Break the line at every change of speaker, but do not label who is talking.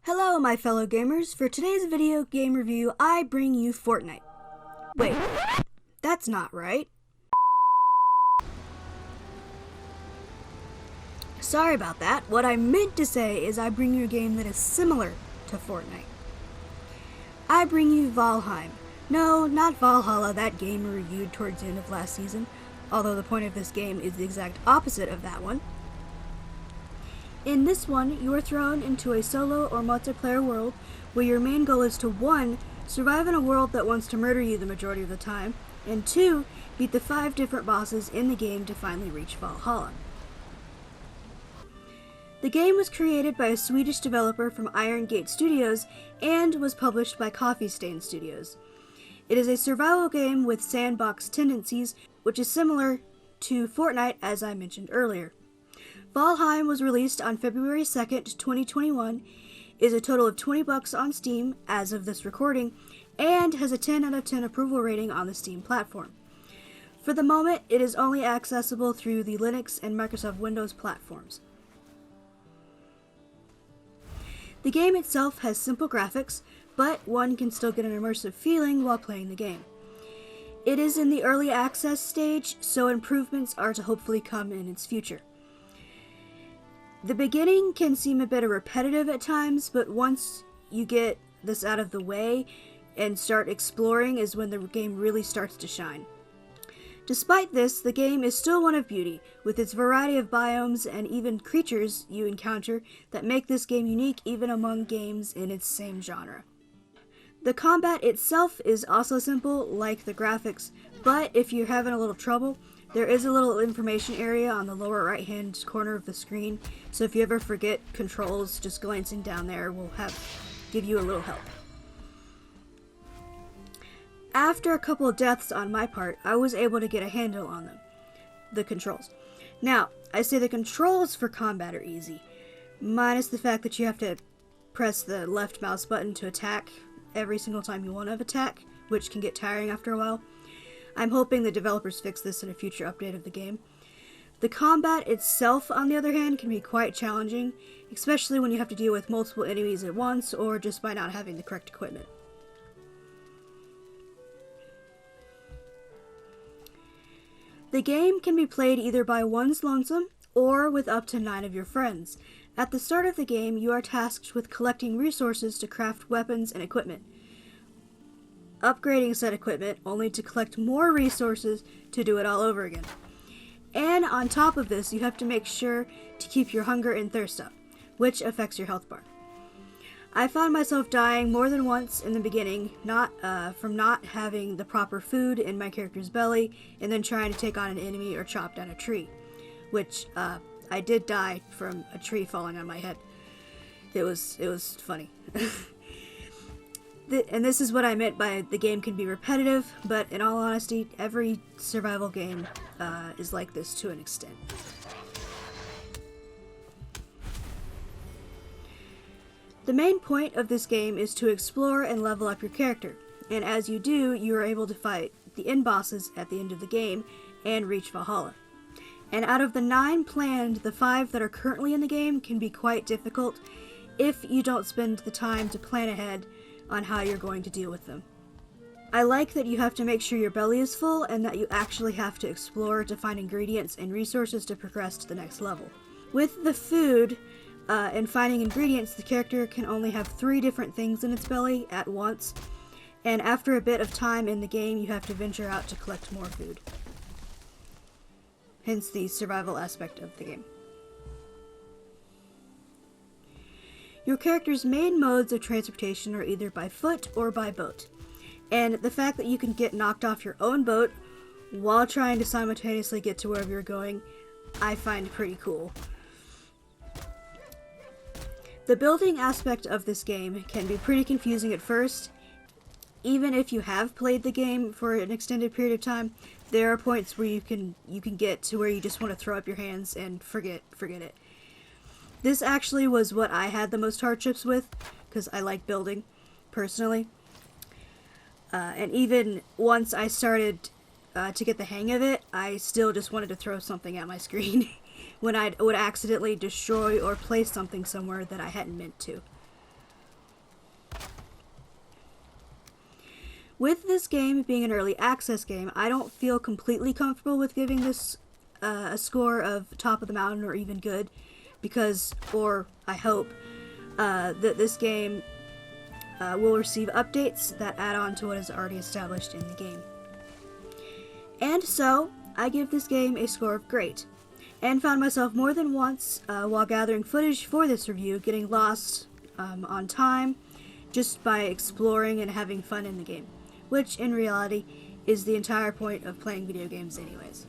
Hello, my fellow gamers. For today's video game review, I bring you Fortnite. Wait, that's not right. Sorry about that. What I meant to say is I bring you a game that is similar to Fortnite. I bring you Valheim. No, not Valhalla, that game we reviewed towards the end of last season, although the point of this game is the exact opposite of that one. In this one, you are thrown into a solo or multiplayer world where your main goal is to 1. Survive in a world that wants to murder you the majority of the time, and 2. Beat the 5 different bosses in the game to finally reach Valhalla. The game was created by a Swedish developer from Iron Gate Studios and was published by Coffee Stain Studios. It is a survival game with sandbox tendencies, which is similar to Fortnite as I mentioned earlier. Valheim was released on February 2nd, 2021, is a total of $20 on Steam as of this recording, and has a 10 out of 10 approval rating on the Steam platform. For the moment, it is only accessible through the Linux and Microsoft Windows platforms. The game itself has simple graphics, but one can still get an immersive feeling while playing the game. It is in the early access stage, so improvements are to hopefully come in its future. The beginning can seem a bit repetitive at times, but once you get this out of the way and start exploring is when the game really starts to shine. Despite this, the game is still one of beauty, with its variety of biomes and even creatures you encounter that make this game unique even among games in its same genre. The combat itself is also simple, like the graphics, but if you're having a little trouble, there is a little information area on the lower right hand corner of the screen, so if you ever forget controls, just glancing down there will give you a little help. After a couple of deaths on my part, I was able to get a handle on them, the controls. Now, I say the controls for combat are easy, minus the fact that you have to press the left mouse button to attack every single time you want to attack, which can get tiring after a while. I'm hoping the developers fix this in a future update of the game. The combat itself, on the other hand, can be quite challenging, especially when you have to deal with multiple enemies at once or just by not having the correct equipment. The game can be played either by one's lonesome or with up to 9 of your friends. At the start of the game, you are tasked with collecting resources to craft weapons and equipment, upgrading said equipment only to collect more resources to do it all over again. And on top of this, you have to make sure to keep your hunger and thirst up, which affects your health bar. I found myself dying more than once in the beginning, from not having the proper food in my character's belly, and then trying to take on an enemy or chop down a tree, which I did die from a tree falling on my head. It was funny. And this is what I meant by the game can be repetitive, but in all honesty, every survival game is like this to an extent. The main point of this game is to explore and level up your character, and as you do, you are able to fight the end bosses at the end of the game and reach Valhalla. And out of the 9 planned, the 5 that are currently in the game can be quite difficult if you don't spend the time to plan ahead on how you're going to deal with them. I like that you have to make sure your belly is full and that you actually have to explore to find ingredients and resources to progress to the next level. With the food and finding ingredients, the character can only have 3 different things in its belly at once, and after a bit of time in the game, you have to venture out to collect more food. Hence the survival aspect of the game. Your character's main modes of transportation are either by foot or by boat, and the fact that you can get knocked off your own boat while trying to simultaneously get to wherever you're going, I find pretty cool. The building aspect of this game can be pretty confusing at first. Even if you have played the game for an extended period of time, there are points where you can get to where you just want to throw up your hands and forget it. This actually was what I had the most hardships with, because I like building, personally. And even once I started to get the hang of it, I still just wanted to throw something at my screen when I would accidentally destroy or place something somewhere that I hadn't meant to. With this game being an early access game, I don't feel completely comfortable with giving this a score of top of the mountain or even good, because, or I hope, that this game will receive updates that add on to what is already established in the game. And so, I give this game a score of great, and found myself more than once, while gathering footage for this review, getting lost on time just by exploring and having fun in the game, which in reality is the entire point of playing video games anyways.